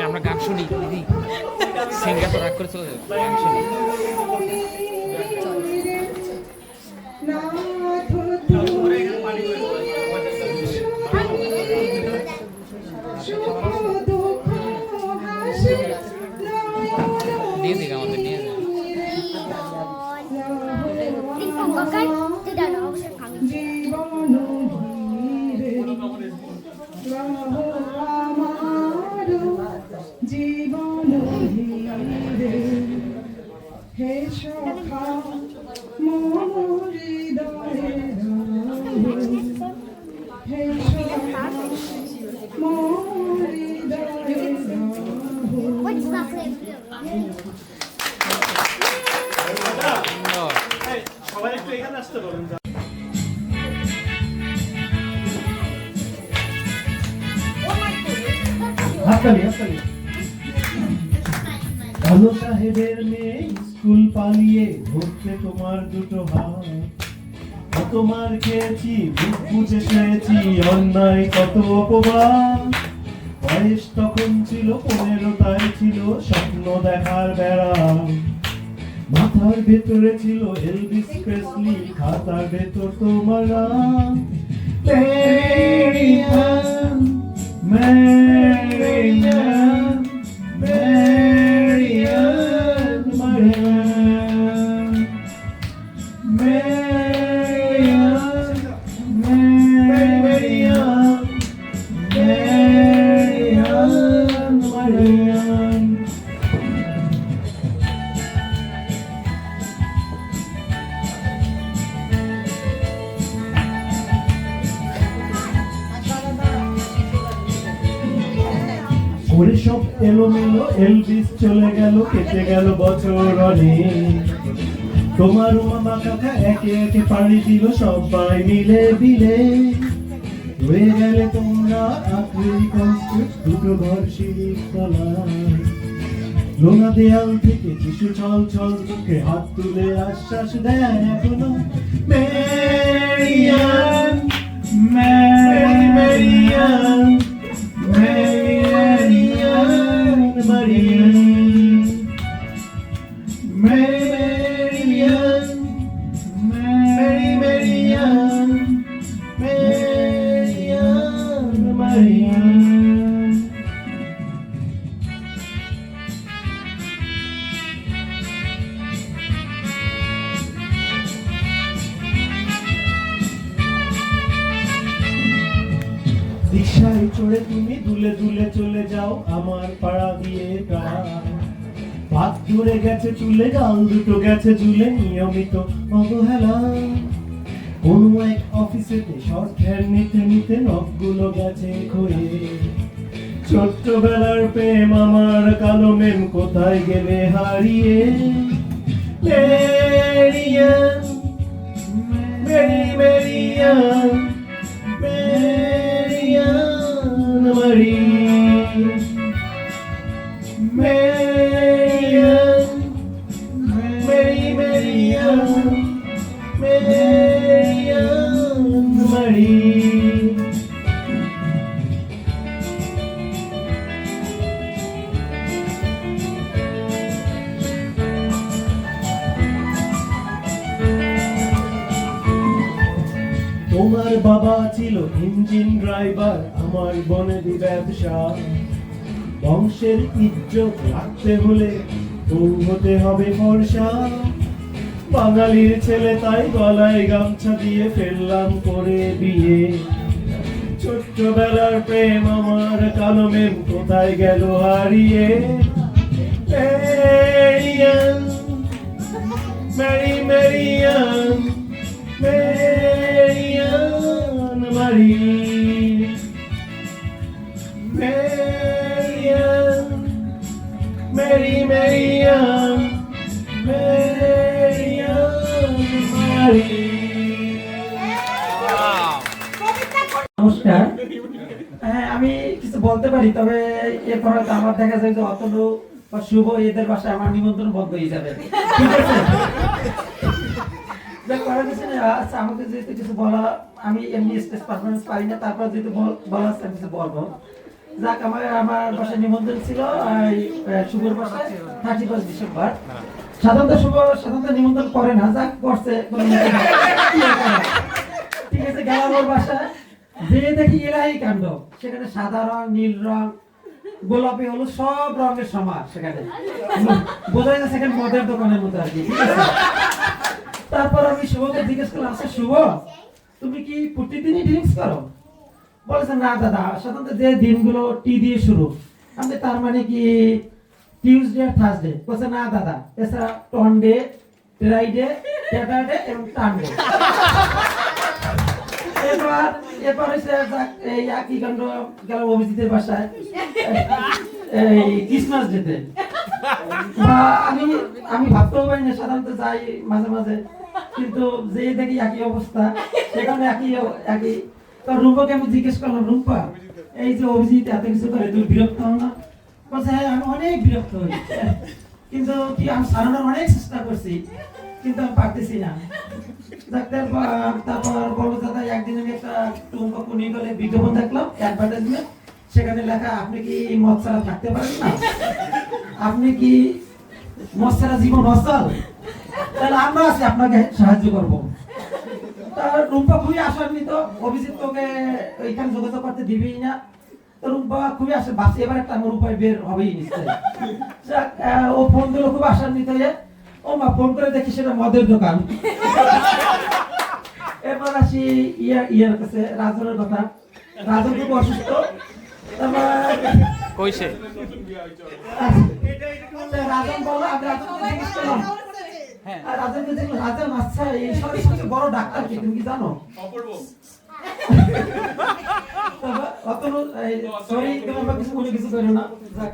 আমরা গান শুনি দিদি সিঙ্গার তো রাগ করে চলে যাবে গান শুনি দিয়ে দিকে আমাদের নিয়ে যাবে জীবন হে সখা মোর হৃদয়ে হে সখা মোর হৃদয়ে সবাই একটু এখানে আসতে বলুন কালো সাহেবের মেয়ে স্কুল পালিয়ে ধরতে তোমার দুটো হাত কত মার খেয়েছি বুক বুঝে খেয়েছি অন্যায় কত অপমান বয়স তখন ছিল 15 তাই ছিল স্বপ্ন দেখার বেড়া মাথার ভেতরে ছিল এলভিস প্রেসলি খাতার ভেতর তোমার নাম Marian, Marian, Marian, Marian, Marian. ওরে সব এলোমেলো, এলভিস চলে গেল, কেটে গেল বছর অনেক। তোমার মামা কাকা একে একে পাড়ি দিল সবাই মিলে দিলে। রয়ে গেলে তোমরা আখেরি কষ্টে, দুটো ঘর সিঁড়ির তলায়। লোনা দেয়াল থেকে যিশু ছল ছল চোখে হাত তুলে আশ্বাস দেয় এখনো। মেরিয়ান, মেরিয়ান, মেরিয়ান, মেরিয়ান, মেরিয়ান, মেরিয়ান, মেরিয়ান, মেরিয়ান। রিক্সায় চড়ে তুমি দুলে দুলে চলে যাও আমার পাড়া দিয়ে প্রায়। ভাত ধরে গেছে চুলে, গাল দুটো গেছে ঝুলে, নিয়মিত অবহেলা। কোনো এক অফিসেতে শর্ট হেয়ার নিতে নিতে নখগুলো গেছে ক্ষয়ে। ছোট্টবেলার প্রেম আমার কালো মেম কোথায় গেলে হারিয়ে। মেরিয়ান, মেরিয়ান, Marian, Marian, Marian, Marian. তোমার বাবা ছিল ইঞ্জিন ড্রাইভার, আমার বনেদি ব্যবসা। বংশের ইজ্জত রাখতে হলে বউ হতে হবে ফর্সা। বাঙালির ছেলে তাই গলায় গামছা দিয়ে ফেললাম করে বিয়ে। ছোট্টবেলার প্রেম আমার কালো মেম কোথায় গেল হারিয়ে। মেরিয়ান, মেরিয়ান, Marian, Marian, Marian, Marian, নমস্কার। হ্যাঁ, আমি কিছু বলতে পারি, তবে এরপর হয়তো আমার দেখা যায় যে অতনু বা শুভ এদের বাসায় আমার নিমন্ত্রণ বন্ধ হয়ে যাবে। ঠিক আছে, আচ্ছা, আমাকে যেহেতু কিছু বলা, আমি এমনি স্টেজ পারফরমেন্স পারি না, তারপর যেহেতু বলা আছে আমি কিছু বলবো। যাক, আমার বাসায় নিমন্ত্রণ ছিল শুভর বাসায় 31 ডিসেম্বর। সাধারণত নিমন্ত্রণ করে না, যাক করছে। ঠিক আছে, গেলাম ওর বাসায়, যে দেখি এলাহি কাণ্ড। সেখানে সাদা রং, নীল রং, গোলাপি, হলুদ সব রঙের সমাজ। সেখানে বোঝা যায় সেখানে মদের দোকানের মতো আর কি। ঠিক আছে, তারপর আমি শুভকে জিজ্ঞেস করলাম, আচ্ছা শুভ, তুমি কি প্রতিদিনই ড্রিঙ্কস করো? বলেছে না দাদা, সাধারণত যে দিনগুলো টি দিয়ে শুরু, আমি তার মানে কি টিউসডে আর থার্সডে? বলছে না দাদা, এছাড়া টনডে, ফ্রাইডে, স্যাটারডে এবং সানডে। এরপর এই একই কাণ্ড গেল অভিজিতের বাসায় এই ক্রিসমাস ডেতে। আমি ভাবতেও পারি না, সাধারণত যাই মাঝে মাঝে, কিন্তু যে দেখি একই অবস্থা, সেখানে একই। তো রুম্পাকে আমি জিজ্ঞেস করলাম, রুম্পা, এই যে অভিজিৎ এত কিছু করে, তুমি বিরক্ত হও না? বলছে হ্যাঁ, আমি অনেক বিরক্ত হই, কিন্তু কি আমি সারানোর অনেক চেষ্টা করছি, কিন্তু আমি পারতেছি না। তারপর বলবো দাদা, একদিন আমি একটা টুম্পা কুনিগলে বিজ্ঞাপন দেখলাম, অ্যাডভার্টাইজমেন্ট। সেখানে লেখা, আপনি কি মদ ছাড়া থাকতে পারেন না? আপনি কি মদ ছাড়া জীবন অচল? তাহলে আমরা আছি, আপনাকে সাহায্য করবো। তার রুম্পা খুবই আশান্বিত, অভিজিৎ তোকে ওইখানে যোগাযোগ করতে দিবেই না। তো রুম্পা খুবই আশা, বাসে এবার একটা আমার উপায় বের হবেই নিশ্চয়। ও ফোন দিল খুব আশান্বিত হয়ে, ও মা, ফোন করে দেখি সেটা মদের দোকান। এরপর আসি ইয়ার কাছে, রাজনের কথা। রাজন খুব অসুস্থ। রাজন বলো, আমি রাজনকে জিজ্ঞেস করলাম, রাজনকে দেখলাম, রাজন আচ্ছা এই শহরের সবচেয়ে বড় ডাক্তার কি তুমি কি জানো? সরি তোমার কিছু মনে কিছু করো না। যাক,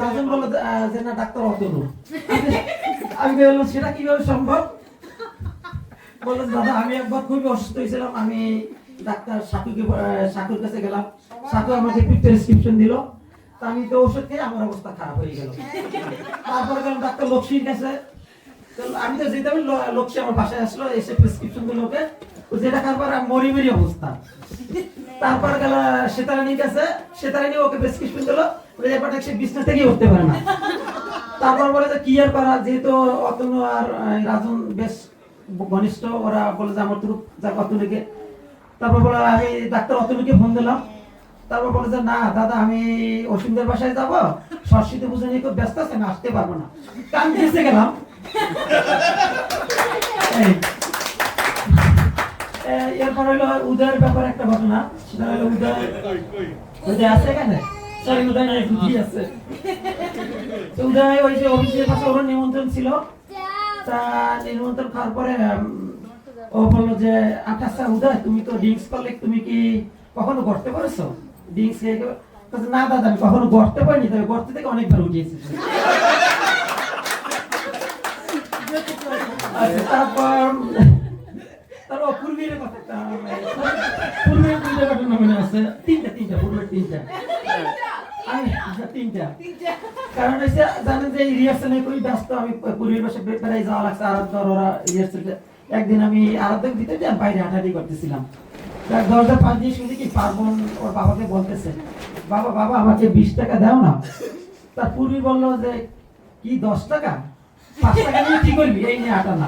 রাজন বলল যে না ডাক্তার অতনু। আমি বললাম সেটা কিভাবে সম্ভব? বললেন দাদা আমি একবার খুবই অসুস্থ হয়েছিলাম, আমি ডাক্তার সাকুর কাছে গেলাম, সাকু আমাকে প্রেসক্রিপশন দিল, তা আমি তো ওষুধ খেয়ে আমার অবস্থা খারাপ হয়ে গেল। তারপরে গেলাম ডাক্তার লক্ষ্মীর কাছে, আমি তো যেতে পারি, লক্ষ্মী আমার বাসায় আসলো, এসে প্রেসক্রিপশন দিল ওকে, যেটা খাবার মরি মরি অবস্থা। তারপর গেল সেতারানির কাছে, সেতারানি ওকে প্রেসক্রিপশন দিল, ব্যাপারটা সে বিছনা থেকেই উঠতে পারে না। তারপর বলে যে কি আর করা, যেহেতু অতনু আর রাজন বেশ ঘনিষ্ঠ, ওরা বলে যে আমার তুরুপ যা অতনুকে। তারপর বলে আমি ডাক্তার অতনুকে ফোন দিলাম, তারপর বলে যে না দাদা আমি অসীমদের বাসায় যাবো, সরস্বতী পুজো নিয়ে খুব ব্যস্ত আছে, আমি আসতে পারবো না। আমি ভেসে গেলাম। এরপর হলো উদয়ের ব্যাপারে একটা ঘটনা, সেটা হলো উদয় আছে এখানে, সরি উদয় নাই, বুদ্ধি আছে। তো উদয় ওই যে অফিসের পাশে ওর নিমন্ত্রণ ছিল, তা নিমন্ত্রণ খাওয়ার পরে ও বললো যে আচ্ছা উদয় তুমি তো ড্রিঙ্কস করলে, তুমি কি কখনো গড়তে পারছো ড্রিঙ্কস খেয়ে? না দাদা আমি কখনো গড়তে পারিনি, তবে গড়তে থেকে অনেকবার উঠিয়েছি। তারপর পূর্বের কথা, পূর্বের ঘটনা মনে আছে, তিনটা কারণ হচ্ছে জানেন যে রিহার্সালে খুবই ব্যস্ত, আমি পূর্বের বাসে বেড়াই যাওয়া লাগছে, আরাধ্য ওরা রিহার্সালে। একদিন আমি আরাধ্যের ভিতরে বাইরে হাঁটাহাঁটি করতেছিলাম, দরজা পাশ দিয়ে শুনি কি পার্বণ ওর বাবাকে বলতেছে, বাবা বাবা আমাকে 20 টাকা দাও না। তার পূর্বী বললো যে কি 10 টাকা, 5 টাকা নিয়ে কি করবি, এই নিয়ে হাঁটা না।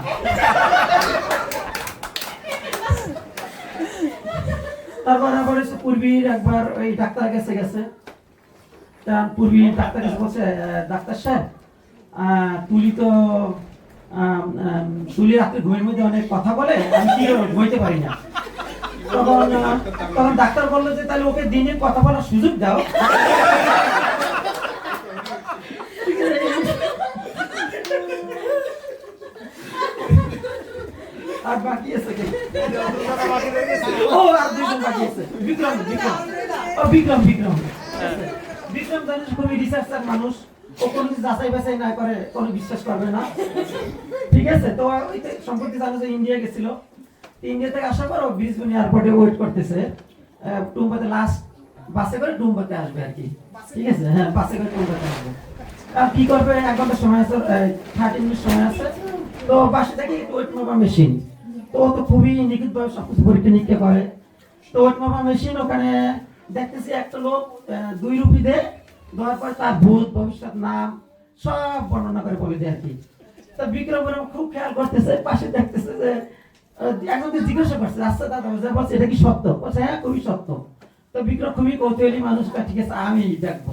তারপর আবার পূর্বীর একবার ওই ডাক্তার কাছে গেছে, পূর্বী ডাক্তার কাছে বলছে ডাক্তার সাহেব তুলি রাত্রে ঘুমের মধ্যে অনেক কথা বলে, আমি কি ঘুমাইতে পারি না। তখন ডাক্তার বললো যে তাহলে ওকে দিনে কথা বলার সুযোগ দাও। আর বাকি আছে কে? ও আর দুইজন বাকি আছে, বিক্রম জানিস খুবই রিসার্চার মানুষ, ও কোনো যাচাই বাছাই না করে কোনো বিশ্বাস করবে না, ঠিক আছে। তো সম্প্রতি জানো যে ইন্ডিয়া গেছিল, ইন্ডিয়া থেকে আসার পর ও ব্রিসবেন এয়ারপোর্টে ওয়েট করতেছে, টুম্বাতে লাস্ট বাসে করে টুম্বাতে আসবে আর কি, ঠিক আছে। হ্যাঁ বাসে করে টুম্বাতে আসবে। আর কি করবে, 1 ঘন্টা সময় আছে, 30 মিনিট সময় আছে। তো বাসে থেকে ওয়েট মাপার মেশিন, তো ও তো খুবই নিখুঁতভাবে সবকিছু পরীক্ষা নিরীক্ষা করে। তো ওয়েট মাপার মেশিন ওখানে দেখতেছি একটা লোক 2 রুপি দেয়, দেওয়ার পর তার ভূত ভবিষ্যৎ নাম সব বর্ণনা করে বলে দেয় আর কি। তো বিক্রম খুব খেয়াল করতেছে, পাশে দেখতেছে যে একজনকে জিজ্ঞাসা করছে, আচ্ছা দাদা বলছে এটা কি সত্য? বলছে হ্যাঁ খুবই সত্য। তো বিক্রম খুবই কৌতূহলী মানুষ, ঠিক আছে আমি দেখবো,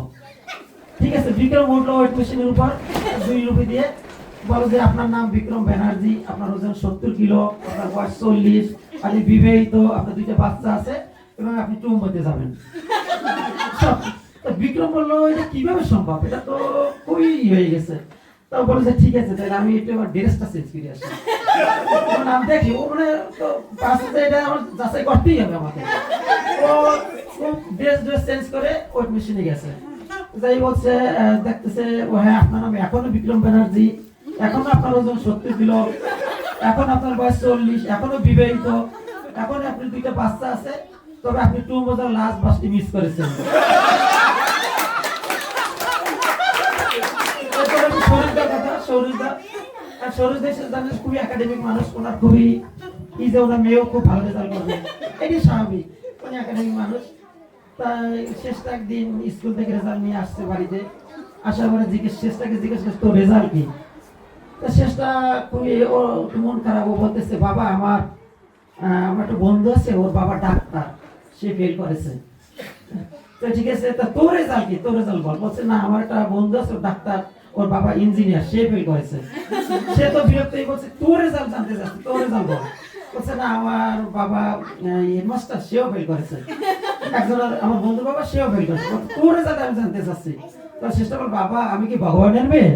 ঠিক আছে। বিক্রম উঠলো ওয়েট মেশিনের উপর, 2 রুপি দিয়ে বলো যে আপনার নাম বিক্রম ব্যানার্জি, আপনার ওজন 70 কিলো, আপনার বয়স 40, আপনি বিবাহিত, আপনার 2টা বাচ্চা আছে এবং আপনি টুম্বাতে যাবেন। তো বিক্রম বললো এটা কিভাবে সম্ভব, এটা তো খুবই হয়ে গেছে। তো বলে যে ঠিক আছে তাহলে আমি একটু আমার ড্রেসটা চেঞ্জ করে আসি, নাম দেখি ও মানে তো পাশে এটা আমার যাচাই করতেই হবে আমাকে। ও ড্রেস চেঞ্জ করে ওয়েট মেশিনে গেছে, যাই বলছে দেখতেছে ও হ্যাঁ আপনার নাম এখনো বিক্রম ব্যানার্জি, এখনো আপনার ওজন 70 কিলো, এখন আপনার বয়স 40, এখনো বিবাহিত, এখন আপনার 2টা বাচ্চা আছে, তবে আপনি টুম্বাজার লাস্ট বাসটি মিস করেছেন। খুবই একাডেমিক মানুষ, ওনার খুবই কি যে ওনার মেয়েও খুব ভালো রেজাল্ট করবে, এটি স্বাভাবিক, উনি একাডেমিক মানুষ। তাই শেষটা একদিন স্কুল থেকে রেজাল্ট নিয়ে আসছে বাড়িতে, আসার পরে শেষটাকে জিজ্ঞেস করছে তোর রেজাল্ট কি? তো শেষটা খুবই ও মন খারাপ, ও বলতেছে বাবা আমার একটা বন্ধু আছে, ওর বাবা ডাক্তার, সে ফেল করেছে। তো ঠিক আছে তা তোর রেজাল্ট কি, তোর রেজাল্ট বল। বলছে না আমার একটা বন্ধু আছে ডাক্তার, ওর বাবা ইঞ্জিনিয়ার, সে ফেল করেছে। সে তো বিরক্ত হয়ে বলছে তোর রেজাল্ট জানতে চাচ্ছি, তোর রেজাল্ট বল। বলছে না আমার বাবা হেডমাস্টার, সেও ফেল করেছে, একজন আমার বন্ধুর বাবা সেও ফেল করেছে, তোর রেজাল্ট আমি জানতে চাচ্ছি। তো শেষটা বল বাবা আমি কি ভগবানের মেয়ে?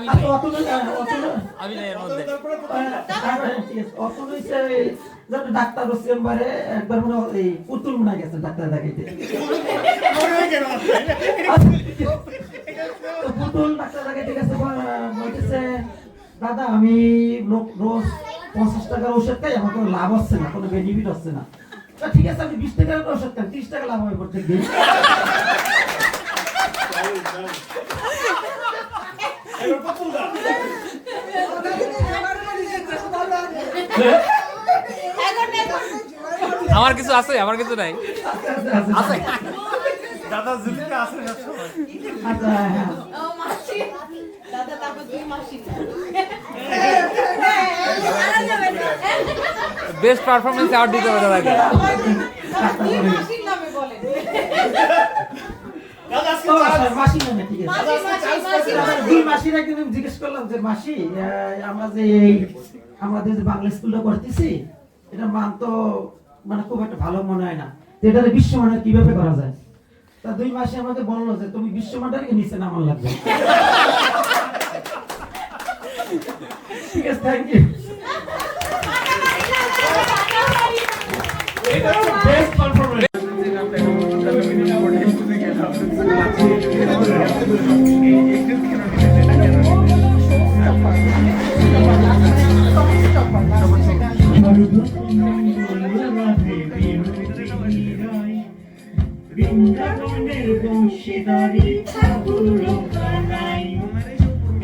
আমি আচ্ছা, নাই। অতনু, আমি নাই এর মধ্যে। ঠিক আছে, অতনু হচ্ছে যেন ডাক্তার চেম্বারে একবার মনে হয় এই পুতুল মনে গেছে ডাক্তার দেখাইতে। তো পুতুল ডাক্তার দেখাইতে গেছে, বলতেছে দাদা আমি রোজ 50 টাকার ওষুধ খাই, আমার কোনো লাভ হচ্ছে না, কোনো বেনিফিট হচ্ছে না। তো ঠিক আছে আপনি 20 টাকার ওষুধ খান, 30 টাকা লাভ হবে প্রত্যেক দিন। আমার কিছু আছে, আমার কিছু নাই। আছে। দাদা জুলিকে আসে না সময়। আচ্ছা হ্যাঁ, বেস্ট পারফরম্যান্স অ্যাওয়ার্ড দিতে হবে দাদাকে। ও আচ্ছা, মাসি নামে, ঠিক আছে। দুই মাসির একদিন আমি জিজ্ঞেস করলাম যে মাসি আমরা যে আমাদের যে বাংলা স্কুলটা করতেছি এটা মান তো মানে খুব একটা ভালো মনে হয় না, তো এটা বিশ্বমানের কিভাবে করা যায়? তা দুই মাসে আমাকে বললো যে তুমি বিশ্বমানটাকে নিচে নামান লাগবে। ঠিক আছে, থ্যাংক ইউ। Best performance. বৃন্দাবনের বংশীদারি ঠাকুর বানাই,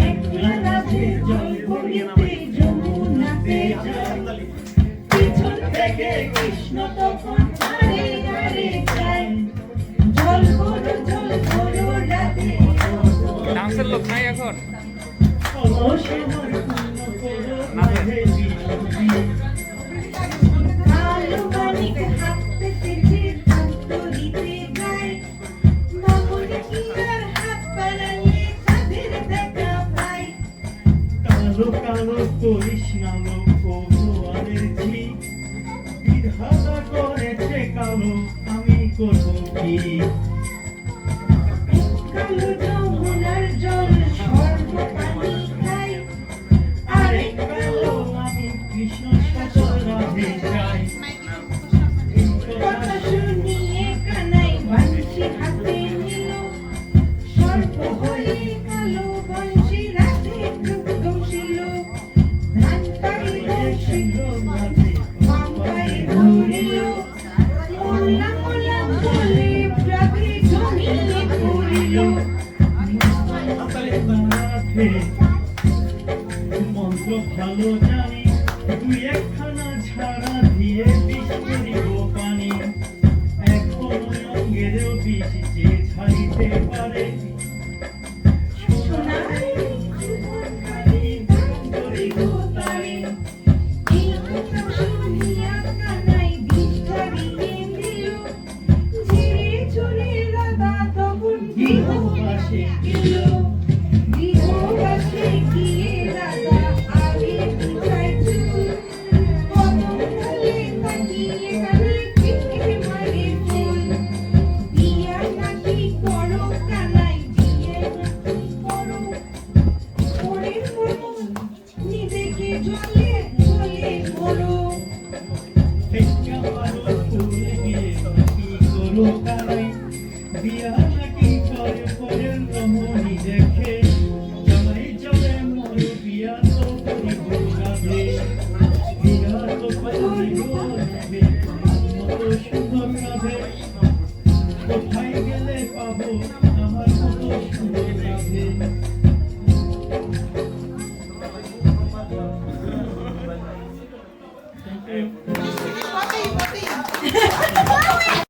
একলা রাতে জল ভরিতে যমুনাতে যায়, পিছন থেকে কৃষ্ণ তখন আরে আরে যায়, জল ভরো রাতে ডান্সের লোক নাই এখন। কালো বানিক হাত পেতে হাত ধরিতে যায়, বাবুর কি আর হাত বাড়ালে তাদের দেখা পায়। কালো কালো করিস না লোক ভগবানের ঝি, বিধাতা করেছে কালো, আমি করবো কি? কালো যমুনার জল সর্বপানি খায়, আরেক কালো আমি কৃষ্ণ সচল রাধে যাই। কথা শুনিয়ে কানাই বাঁশি হাতে নিল, সর্প হয়ে কালো বংশী রাতে দোষিল, ধান পাইল শিল বাম পায়ে ধরিল, মোল্লা মোল্লা বলে প্রাগে জমিয়ে পড়িল। মন্ত্র ভালো জানি, দুই একখানা ছাড়া দিয়ে বিষ করিব পানি, এখন অঙ্গেরও বিষ যে ছাড়িতে পারে, সোনার খালি দান করিব তারে। এই কথা শুনিয়া কানাই বিষ ধরিয়ে দিল, ঝিরে ঝুরে রাধা তখন গৃহবাসে গেল। গৃহবাসে গিয়ে রাধা আগে বুঝায় চুল, কদম তলে তাকিয়ে কানে পিঠে মারে ফুল। বিয়া নাকি করো কানাই, বিয়ে নাকি করো, ওরে মরো, নিজেকে জলে জলে মরো। বিয়া নাকি করে পরের রমণী দেখে, জামাই চলে মোর বিয়া তো করিব রাধে, বিয়া তো করিব রাধে, মতো সুন্দর রাধে, কোথায় গেলে পাবো আমার মতো সুন্দর রাধে?